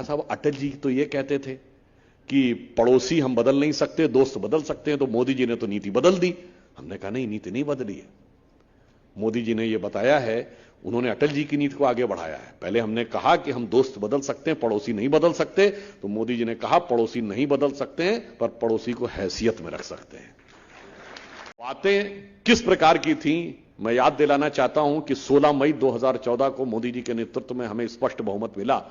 साहब अटल जी तो ये कहते थे कि पड़ोसी हम बदल नहीं सकते, दोस्त बदल सकते हैं, तो मोदी जी ने तो नीति बदल दी। हमने कहा नहीं, नीति नहीं बदली है। मोदी जी ने यह बताया है, उन्होंने अटल जी की नीति को आगे बढ़ाया है। पहले हमने कहा कि हम दोस्त बदल सकते हैं, पड़ोसी नहीं बदल सकते, तो मोदी जी ने कहा पड़ोसी नहीं बदल सकते हैं पर पड़ोसी को हैसियत में रख सकते हैं। बातें किस प्रकार की थी मैं याद दिलाना चाहता हूं कि 16 मई 2014 को मोदी जी के नेतृत्व में हमें स्पष्ट बहुमत मिला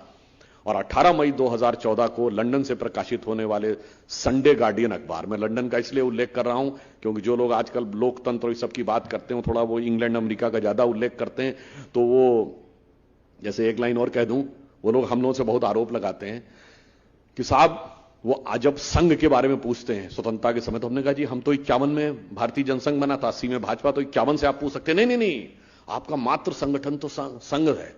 और 18 मई 2014 को लंदन से प्रकाशित होने वाले संडे गार्डियन अखबार में, लंदन का इसलिए उल्लेख कर रहा हूं क्योंकि जो लोग आजकल लोकतंत्र और इस सब की बात करते हैं थोड़ा वो इंग्लैंड अमेरिका का ज्यादा उल्लेख करते हैं, तो वो जैसे एक लाइन और कह दूं, वो लोग हम लोगों से बहुत आरोप लगाते हैं कि साहब वो जब संघ के बारे में पूछते हैं स्वतंत्रता के समय, तो हमने कहा जी हम तो 51 में भारतीय जनसंघ बना था, 80 में भाजपा, तो 51 से आप पूछ सकते हैं। नहीं, आपका मात्र संगठन तो संघ है।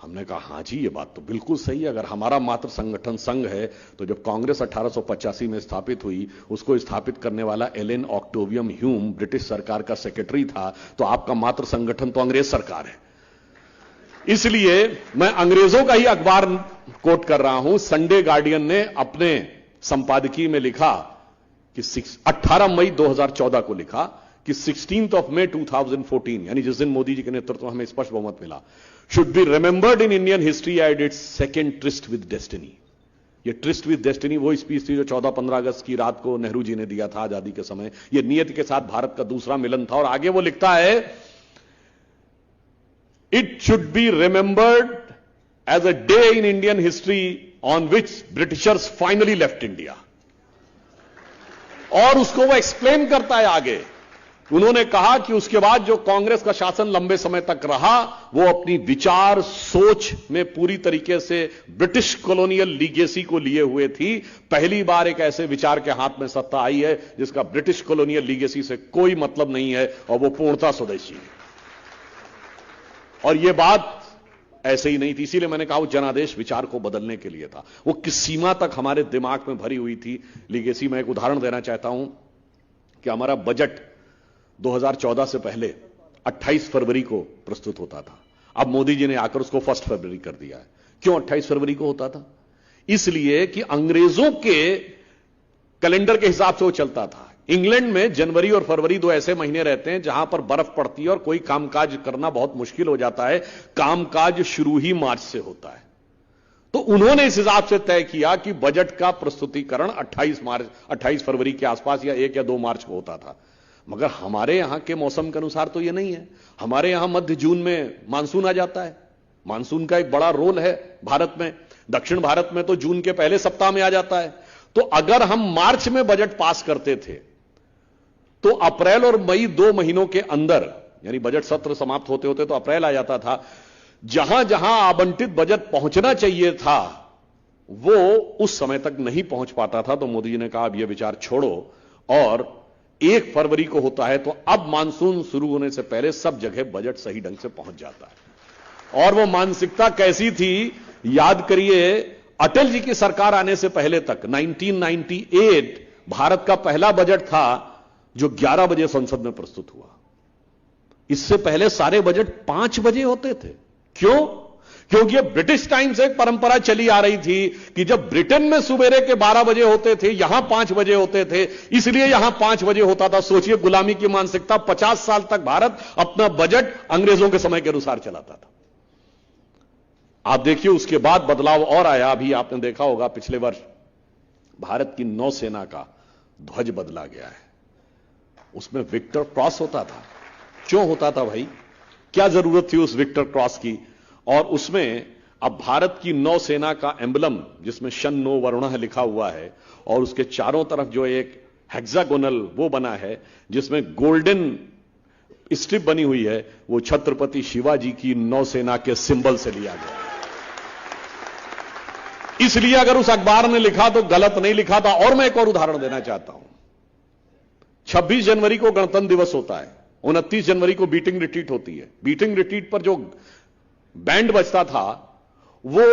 हमने कहा हां जी ये बात तो बिल्कुल सही है, अगर हमारा मात्र संगठन संघ है तो जब कांग्रेस 1885 में स्थापित हुई, उसको स्थापित करने वाला एलन ऑक्टेवियम ह्यूम ब्रिटिश सरकार का सेक्रेटरी था, तो आपका मात्र संगठन तो अंग्रेज सरकार है। इसलिए मैं अंग्रेजों का ही अखबार कोट कर रहा हूं। संडे गार्डियन ने अपने संपादकीय में लिखा कि 18 मई 2014 को लिखा कि 16 मई 2014 यानी जिस दिन मोदी जी के नेतृत्व में हमें स्पष्ट बहुमत मिला, should be remembered in Indian history as its second tryst with destiny. ये ट्रिस्ट विद डेस्टिनी वो स्पीच थी जो 14-15 अगस्त की रात को नेहरू जी ने दिया था आजादी के समय। यह नियति के साथ भारत का दूसरा मिलन था। और आगे वो लिखता है, it should be remembered as a day in Indian history on which Britishers finally left India. और उसको वो एक्सप्लेन करता है आगे। उन्होंने कहा कि उसके बाद जो कांग्रेस का शासन लंबे समय तक रहा, वो अपनी विचार सोच में पूरी तरीके से ब्रिटिश कॉलोनियल लीगेसी को लिए हुए थी। पहली बार एक ऐसे विचार के हाथ में सत्ता आई है जिसका ब्रिटिश कॉलोनियल लीगेसी से कोई मतलब नहीं है और वो पूर्णतः स्वदेशी है। और ये बात ऐसे ही नहीं थी, इसीलिए मैंने कहा वो जनादेश विचार को बदलने के लिए था। वो किस सीमा तक हमारे दिमाग में भरी हुई थी लीगेसी। मैं एक उदाहरण देना चाहता हूं कि हमारा बजट 2014 से पहले 28 फरवरी को प्रस्तुत होता था। अब मोदी जी ने आकर उसको 1 फरवरी कर दिया है। क्यों 28 फरवरी को होता था? इसलिए कि अंग्रेजों के कैलेंडर के हिसाब से वो चलता था। इंग्लैंड में जनवरी और फरवरी 2 ऐसे महीने रहते हैं जहां पर बर्फ पड़ती है और कोई कामकाज करना बहुत मुश्किल हो जाता है। कामकाज शुरू ही मार्च से होता है। तो उन्होंने इस हिसाब से तय किया कि बजट का प्रस्तुतिकरण 28 फरवरी के आसपास या 1 या 2 मार्च को होता था। मगर हमारे यहां के मौसम के अनुसार तो यह नहीं है। हमारे यहां मध्य जून में मानसून आ जाता है। मानसून का एक बड़ा रोल है भारत में। दक्षिण भारत में तो जून के पहले सप्ताह में आ जाता है। तो अगर हम मार्च में बजट पास करते थे तो अप्रैल और मई 2 महीनों के अंदर, यानी बजट सत्र समाप्त होते होते तो अप्रैल आ जाता था, जहां जहां आवंटित बजट पहुंचना चाहिए था वो उस समय तक नहीं पहुंच पाता था। तो मोदी जी ने कहा अब यह विचार छोड़ो और 1 फरवरी को होता है तो अब मानसून शुरू होने से पहले सब जगह बजट सही ढंग से पहुंच जाता है। और वो मानसिकता कैसी थी याद करिए, अटल जी की सरकार आने से पहले तक 1998 भारत का पहला बजट था जो 11 बजे संसद में प्रस्तुत हुआ। इससे पहले सारे बजट 5 बजे होते थे। क्यों? क्योंकि ब्रिटिश टाइम से एक परंपरा चली आ रही थी कि जब ब्रिटेन में सुबेरे के 12 बजे होते थे, यहां 5 बजे होते थे, इसलिए यहां 5 बजे होता था। सोचिए गुलामी की मानसिकता। 50 साल तक भारत अपना बजट अंग्रेजों के समय के अनुसार चलाता था। आप देखिए उसके बाद बदलाव और आया। अभी आपने देखा होगा पिछले वर्ष भारत की नौसेना का ध्वज बदला गया है। उसमें विक्टर क्रॉस होता था। क्यों होता था भाई? क्या जरूरत थी उस विक्टर क्रॉस की? और उसमें अब भारत की नौसेना का एम्बलम जिसमें शन्नो वरुणः लिखा हुआ है और उसके चारों तरफ जो एक हेक्सागोनल वो बना है जिसमें गोल्डन स्ट्रिप बनी हुई है, वो छत्रपति शिवाजी की नौसेना के सिंबल से लिया गया। इसलिए अगर उस अखबार ने लिखा तो गलत नहीं लिखा था। और मैं एक और उदाहरण देना चाहता हूं। 26 जनवरी को गणतंत्र दिवस होता है, 29 जनवरी को बीटिंग रिट्रीट होती है। बीटिंग रिट्रीट पर जो बैंड बजता था वो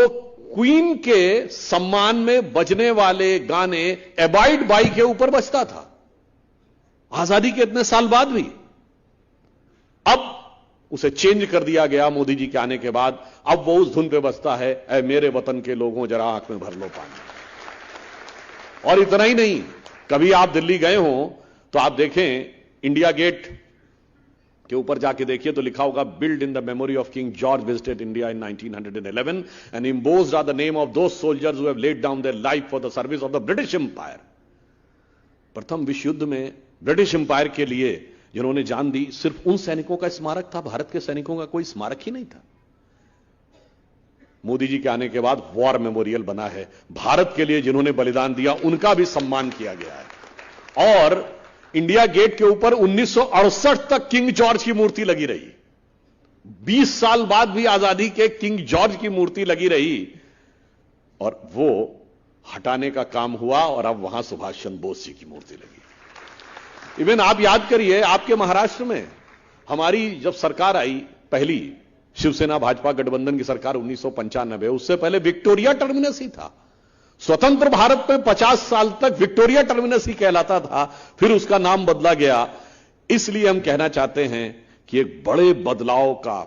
क्वीन के सम्मान में बजने वाले गाने एबाइड बाई के ऊपर बजता था, आजादी के इतने साल बाद भी। अब उसे चेंज कर दिया गया मोदी जी के आने के बाद। अब वो उस धुन पे बजता है, ऐ मेरे वतन के लोगों जरा आंख में भर लो पानी। और इतना ही नहीं, कभी आप दिल्ली गए हो तो आप देखें इंडिया गेट के ऊपर जाके देखिए तो लिखा होगा build in the memory of King George visited India in 1911 and embossed are the name of those soldiers who have laid down their life for the service of the British Empire. प्रथम विश्व युद्ध में British empire के लिए जिन्होंने जान दी, सिर्फ उन सैनिकों का स्मारक था, भारत के सैनिकों का कोई स्मारक ही नहीं था। मोदी जी के आने के बाद वॉर मेमोरियल बना है, भारत के लिए जिन्होंने बलिदान दिया उनका भी सम्मान किया गया है। और इंडिया गेट के ऊपर 1968 तक किंग जॉर्ज की मूर्ति लगी रही। 20 साल बाद भी आजादी के किंग जॉर्ज की मूर्ति लगी रही और वो हटाने का काम हुआ और अब वहां सुभाष चंद्र बोस जी की मूर्ति लगी। इवन आप याद करिए, आपके महाराष्ट्र में हमारी जब सरकार आई, पहली शिवसेना भाजपा गठबंधन की सरकार 1995, उससे पहले विक्टोरिया टर्मिनस ही था। स्वतंत्र भारत में 50 साल तक विक्टोरिया टर्मिनस ही कहलाता था, फिर उसका नाम बदला गया। इसलिए हम कहना चाहते हैं कि एक बड़े बदलाव का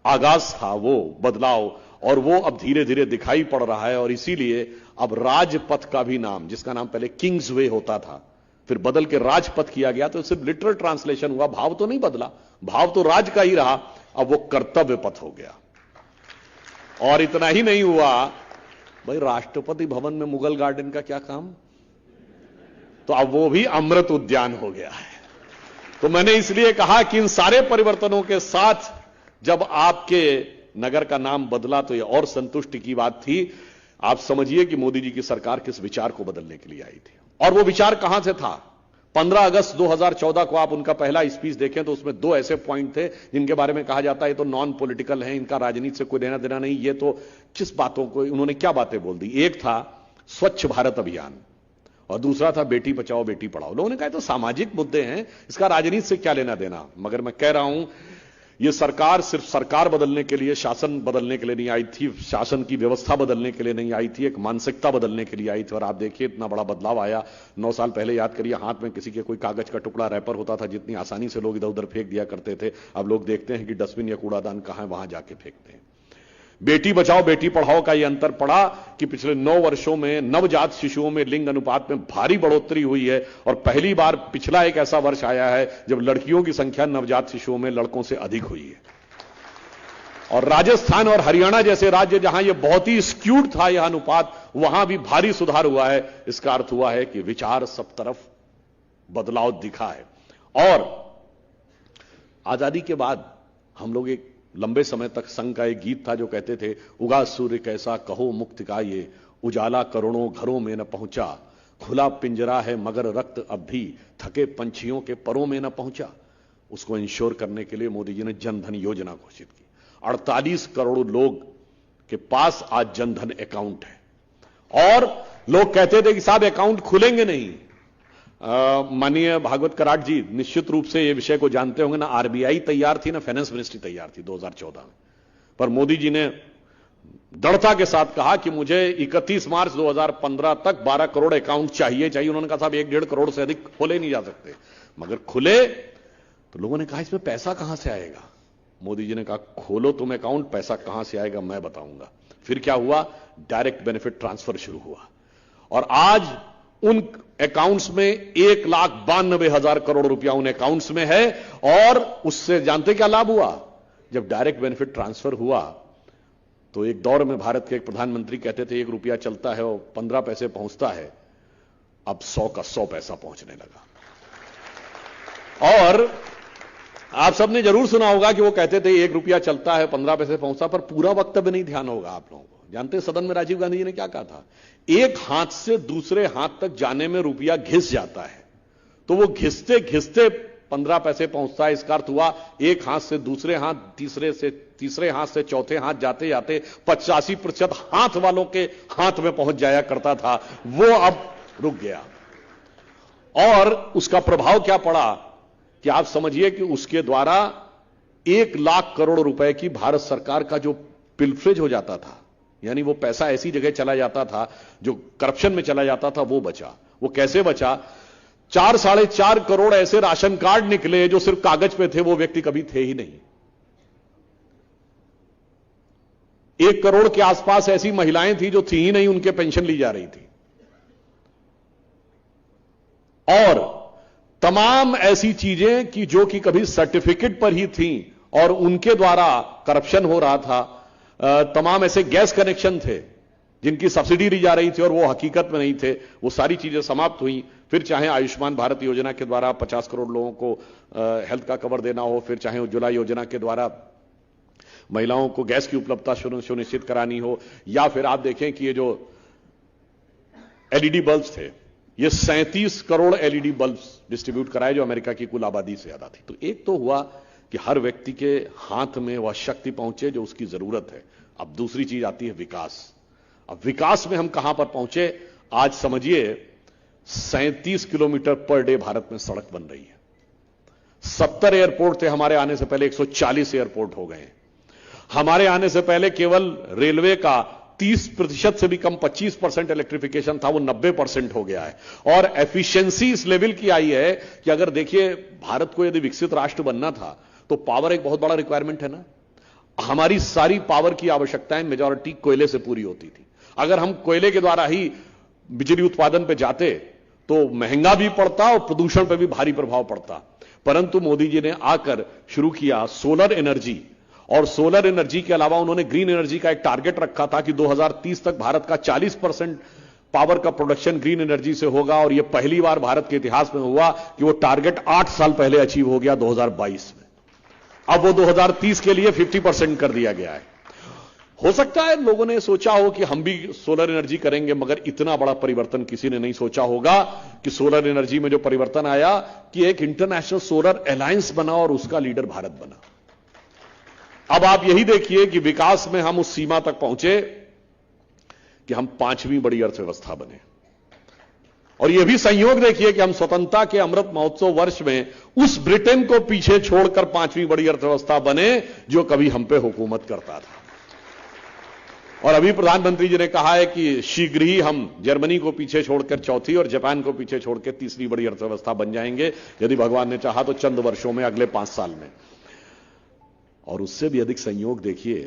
आगाज था वो बदलाव, और वो अब धीरे धीरे दिखाई पड़ रहा है। और इसीलिए अब राजपथ का भी नाम, जिसका नाम पहले किंग्स वे होता था, फिर बदल के राजपथ किया गया। तो सिर्फ लिटरल ट्रांसलेशन हुआ, भाव तो नहीं बदला, भाव तो राज का ही रहा, अब वो कर्तव्य पथ हो गया। और इतना ही नहीं हुआ भाई, राष्ट्रपति भवन में मुगल गार्डन का क्या काम, तो अब वो भी अमृत उद्यान हो गया है। तो मैंने इसलिए कहा कि इन सारे परिवर्तनों के साथ जब आपके नगर का नाम बदला तो ये और संतुष्टि की बात थी। आप समझिए कि मोदी जी की सरकार किस विचार को बदलने के लिए आई थी, और वो विचार कहां से था। 15 अगस्त 2014 को आप उनका पहला स्पीच देखें तो उसमें 2 ऐसे पॉइंट थे जिनके बारे में कहा जाता है ये तो नॉन पॉलिटिकल है, इनका राजनीति से कोई लेना देना नहीं। ये तो किस बातों को, उन्होंने क्या बातें बोल दी। एक था स्वच्छ भारत अभियान और दूसरा था बेटी बचाओ बेटी पढ़ाओ। लोगों ने कहा तो सामाजिक मुद्दे हैं, इसका राजनीति से क्या लेना देना। मगर मैं कह रहा हूं यह सरकार सिर्फ सरकार बदलने के लिए, शासन बदलने के लिए नहीं आई थी, शासन की व्यवस्था बदलने के लिए नहीं आई थी, एक मानसिकता बदलने के लिए आई थी। और आप देखिए इतना बड़ा बदलाव आया। 9 साल पहले याद करिए, हाथ में किसी के कोई कागज का टुकड़ा रैपर होता था, जितनी आसानी से लोग इधर उधर फेंक दिया करते थे, अब लोग देखते हैं कि डस्टबिन या कूड़ादान कहां है, वहां जाके फेंकते हैं। बेटी बचाओ बेटी पढ़ाओ का यह अंतर पड़ा कि पिछले 9 वर्षों में नवजात शिशुओं में लिंग अनुपात में भारी बढ़ोतरी हुई है, और पहली बार पिछला एक ऐसा वर्ष आया है जब लड़कियों की संख्या नवजात शिशुओं में लड़कों से अधिक हुई है। और राजस्थान और हरियाणा जैसे राज्य जहां यह बहुत ही स्क्यूड था यह अनुपात, वहां भी भारी सुधार हुआ है। इसका अर्थ हुआ है कि विचार सब तरफ बदलाव दिखा है। और आजादी के बाद हम लोग एक लंबे समय तक संघ का एक गीत था जो कहते थे, उगा सूर्य कैसा कहो मुक्त का ये, उजाला करोड़ों घरों में न पहुंचा, खुला पिंजरा है मगर रक्त अब भी थके पंछियों के परों में न पहुंचा। उसको इंश्योर करने के लिए मोदी जी ने जनधन योजना घोषित की। 48 करोड़ लोग के पास आज जनधन अकाउंट है। और लोग कहते थे कि साहब अकाउंट खुलेंगे नहीं। माननीय भागवत कराट जी निश्चित रूप से यह विषय को जानते होंगे ना, आरबीआई तैयार थी ना फाइनेंस मिनिस्ट्री तैयार थी 2014 में, पर मोदी जी ने दृढ़ता के साथ कहा कि मुझे 31 मार्च 2015 तक 12 करोड़ अकाउंट चाहिए। उन्होंने कहा साहब 1-1.5 करोड़ से अधिक खोले नहीं जा सकते। मगर खुले तो लोगों ने कहा इसमें पैसा कहां से आएगा। मोदी जी ने कहा खोलो तुम अकाउंट, पैसा कहां से आएगा मैं बताऊंगा। फिर क्या हुआ, डायरेक्ट बेनिफिट ट्रांसफर शुरू हुआ, और आज उन अकाउंट्स में 1,92,000 करोड़ रुपया उन अकाउंट्स में है। और उससे जानते क्या लाभ हुआ, जब डायरेक्ट बेनिफिट ट्रांसफर हुआ तो एक दौर में भारत के एक प्रधानमंत्री कहते थे 1 रुपया चलता है और 15 पैसे पहुंचता है, अब 100 का 100 पैसा पहुंचने लगा। और आप सबने जरूर सुना होगा कि वो कहते थे 1 रुपया चलता है 15 पैसे पहुंचता, पर पूरा वक्तव्य नहीं ध्यान होगा आप लोगों को। जानते सदन में राजीव गांधी जी ने क्या कहा था, एक हाथ से दूसरे हाथ तक जाने में रुपया घिस जाता है, तो वो घिसते घिसते 15 पैसे पहुंचता है। इसका अर्थ हुआ एक हाथ से दूसरे हाथ, तीसरे हाथ से चौथे हाथ जाते जाते 85% हाथ वालों के हाथ में पहुंच जाया करता था, वो अब रुक गया। और उसका प्रभाव क्या पड़ा कि आप समझिए कि उसके द्वारा 1 लाख करोड़ रुपए की भारत सरकार का जो पिल्फरेज हो जाता था, यानी वो पैसा ऐसी जगह चला जाता था जो करप्शन में चला जाता था, वो बचा। वो कैसे बचा, 4-4.5 करोड़ ऐसे राशन कार्ड निकले जो सिर्फ कागज पे थे, वो व्यक्ति कभी थे ही नहीं। 1 करोड़ के आसपास ऐसी महिलाएं थी जो थी ही नहीं, उनके पेंशन ली जा रही थी। और तमाम ऐसी चीजें कि जो कि कभी सर्टिफिकेट पर ही थी और उनके द्वारा करप्शन हो रहा था। तमाम ऐसे गैस कनेक्शन थे जिनकी सब्सिडी ली जा रही थी और वो हकीकत में नहीं थे। वो सारी चीजें समाप्त हुई। फिर चाहे आयुष्मान भारत योजना के द्वारा 50 करोड़ लोगों को हेल्थ का कवर देना हो, फिर चाहे उज्ज्वला योजना के द्वारा महिलाओं को गैस की उपलब्धता सुनिश्चित करानी हो, या फिर आप देखें कि ये जो एलईडी बल्ब्स थे, ये 37 करोड़ एलईडी बल्ब्स डिस्ट्रीब्यूट कराए जो अमेरिका की कुल आबादी से ज्यादा थी। तो एक तो हुआ कि हर व्यक्ति के हाथ में वह शक्ति पहुंचे जो उसकी जरूरत है। अब दूसरी चीज आती है विकास। अब विकास में हम कहां पर पहुंचे? आज समझिए 37 किलोमीटर पर डे भारत में सड़क बन रही है। 70 एयरपोर्ट थे हमारे आने से पहले, 140 एयरपोर्ट हो गए। हमारे आने से पहले केवल रेलवे का 30% से भी कम 25% इलेक्ट्रिफिकेशन था, वो 90% हो गया है। और एफिशिएंसी इस लेवल की आई है कि अगर देखिए, भारत को यदि विकसित राष्ट्र बनना था तो पावर एक बहुत बड़ा रिक्वायरमेंट है ना। हमारी सारी पावर की आवश्यकताएं मेजॉरिटी कोयले से पूरी होती थी। अगर हम कोयले के द्वारा ही बिजली उत्पादन पे जाते तो महंगा भी पड़ता और प्रदूषण पे भी भारी प्रभाव पड़ता। परंतु मोदी जी ने आकर शुरू किया सोलर एनर्जी, और सोलर एनर्जी के अलावा उन्होंने ग्रीन एनर्जी का एक टारगेट रखा था कि 2030 तक भारत का 40% पावर का प्रोडक्शन ग्रीन एनर्जी से होगा। और यह पहली बार भारत के इतिहास में हुआ कि वो टारगेट 8 साल पहले अचीव हो गया 2022 में। अब वो 2030 के लिए 50% कर दिया गया है। हो सकता है लोगों ने सोचा हो कि हम भी सोलर एनर्जी करेंगे, मगर इतना बड़ा परिवर्तन किसी ने नहीं सोचा होगा कि सोलर एनर्जी में जो परिवर्तन आया कि एक इंटरनेशनल सोलर अलायंस बना और उसका लीडर भारत बना। अब आप यही देखिए कि विकास में हम उस सीमा तक पहुंचे कि हम 5वीं बड़ी अर्थव्यवस्था बने। और यह भी संयोग देखिए कि हम स्वतंत्रता के अमृत महोत्सव वर्ष में उस ब्रिटेन को पीछे छोड़कर 5वीं बड़ी अर्थव्यवस्था बने जो कभी हम पे हुकूमत करता था। और अभी प्रधानमंत्री जी ने कहा है कि शीघ्र ही हम जर्मनी को पीछे छोड़कर चौथी और जापान को पीछे छोड़कर तीसरी बड़ी अर्थव्यवस्था बन जाएंगे, यदि भगवान ने चाहा तो चंद वर्षों में, अगले 5 साल में। और उससे भी अधिक संयोग देखिए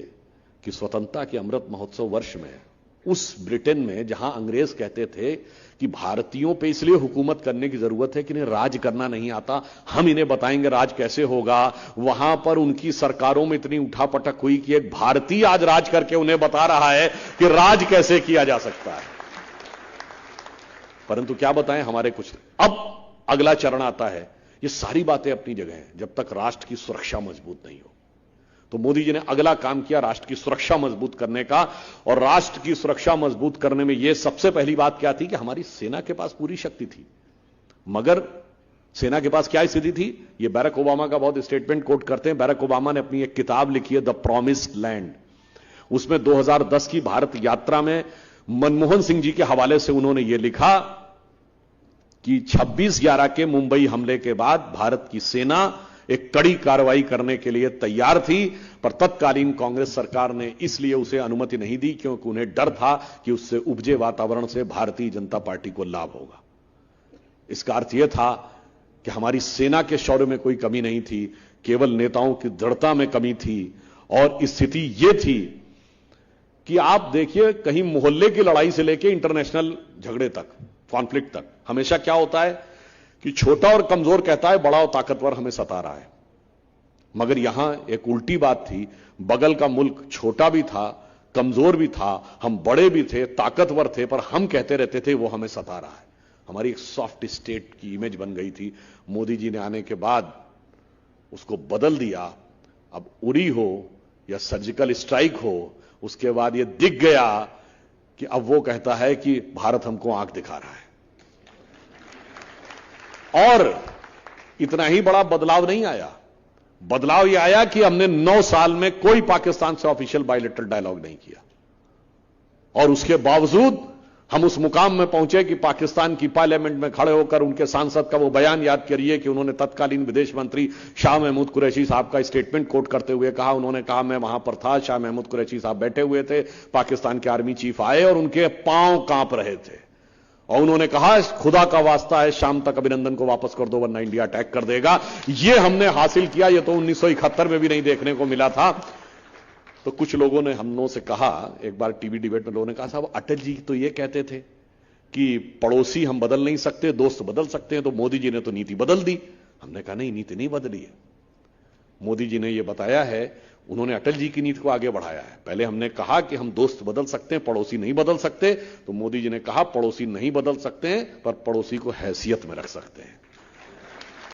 कि स्वतंत्रता के अमृत महोत्सव वर्ष में उस ब्रिटेन में जहां अंग्रेज कहते थे कि भारतीयों पे इसलिए हुकूमत करने की जरूरत है कि इन्हें राज करना नहीं आता, हम इन्हें बताएंगे राज कैसे होगा, वहां पर उनकी सरकारों में इतनी उठापटक हुई कि एक भारतीय आज राज करके उन्हें बता रहा है कि राज कैसे किया जा सकता है। परंतु क्या बताएं, हमारे कुछ अब अगला चरण आता है। ये सारी बातें अपनी जगह हैं जब तक राष्ट्र की सुरक्षा मजबूत नहीं हो। तो मोदी जी ने अगला काम किया राष्ट्र की सुरक्षा मजबूत करने का। और राष्ट्र की सुरक्षा मजबूत करने में यह सबसे पहली बात क्या थी कि हमारी सेना के पास पूरी शक्ति थी, मगर सेना के पास क्या स्थिति थी? यह बैरक ओबामा का बहुत स्टेटमेंट कोट करते हैं। बैरक ओबामा ने अपनी एक किताब लिखी है द प्रॉमिस्ड लैंड। उसमें 2010 की भारत यात्रा में मनमोहन सिंह जी के हवाले से उन्होंने यह लिखा कि 26/11 के मुंबई हमले के बाद भारत की सेना एक कड़ी कार्रवाई करने के लिए तैयार थी, पर तत्कालीन कांग्रेस सरकार ने इसलिए उसे अनुमति नहीं दी क्योंकि उन्हें डर था कि उससे उपजे वातावरण से भारतीय जनता पार्टी को लाभ होगा। इसका अर्थ यह था कि हमारी सेना के शौर्य में कोई कमी नहीं थी, केवल नेताओं की दृढ़ता में कमी थी। और स्थिति यह थी कि आप देखिए, कहीं मोहल्ले की लड़ाई से लेकर इंटरनेशनल झगड़े तक, कॉन्फ्लिक्ट तक, हमेशा क्या होता है कि छोटा और कमजोर कहता है बड़ा और ताकतवर हमें सता रहा है। मगर यहां एक उल्टी बात थी, बगल का मुल्क छोटा भी था, कमजोर भी था, हम बड़े भी थे, ताकतवर थे, पर हम कहते रहते थे वो हमें सता रहा है। हमारी एक सॉफ्ट स्टेट की इमेज बन गई थी। मोदी जी ने आने के बाद उसको बदल दिया। अब उरी हो या सर्जिकल स्ट्राइक हो, उसके बाद यह दिख गया कि अब वो कहता है कि भारत हमको आंख दिखा रहा है। और इतना ही बड़ा बदलाव नहीं आया, बदलाव यह आया कि हमने 9 साल में कोई पाकिस्तान से ऑफिशियल बायलैटरल डायलॉग नहीं किया। और उसके बावजूद हम उस मुकाम में पहुंचे कि पाकिस्तान की पार्लियामेंट में खड़े होकर उनके सांसद का वो बयान याद करिए कि उन्होंने तत्कालीन विदेश मंत्री शाह महमूद कुरैशी साहब का स्टेटमेंट कोट करते हुए कहा, उन्होंने कहा मैं वहां पर था, शाह महमूद कुरैशी साहब बैठे हुए थे, पाकिस्तान के आर्मी चीफ आए और उनके पांव कांप रहे थे और उन्होंने कहा खुदा का वास्ता है शाम तक अभिनंदन को वापस कर दो वरना इंडिया अटैक कर देगा। यह हमने हासिल किया। यह तो 1971 में भी नहीं देखने को मिला था। तो कुछ लोगों ने हम लोगों से कहा, एक बार टीवी डिबेट में लोगों ने कहा, साहब अटल जी तो ये कहते थे कि पड़ोसी हम बदल नहीं सकते, दोस्त बदल सकते हैं, तो मोदी जी ने तो नीति बदल दी। हमने कहा नहीं, नीति नहीं बदली है। मोदी जी ने यह बताया है, उन्होंने अटल जी की नीति को आगे बढ़ाया है। पहले हमने कहा कि हम दोस्त बदल सकते हैं, पड़ोसी नहीं बदल सकते, तो मोदी जी ने कहा पड़ोसी नहीं बदल सकते हैं पर पड़ोसी को हैसियत में रख सकते हैं।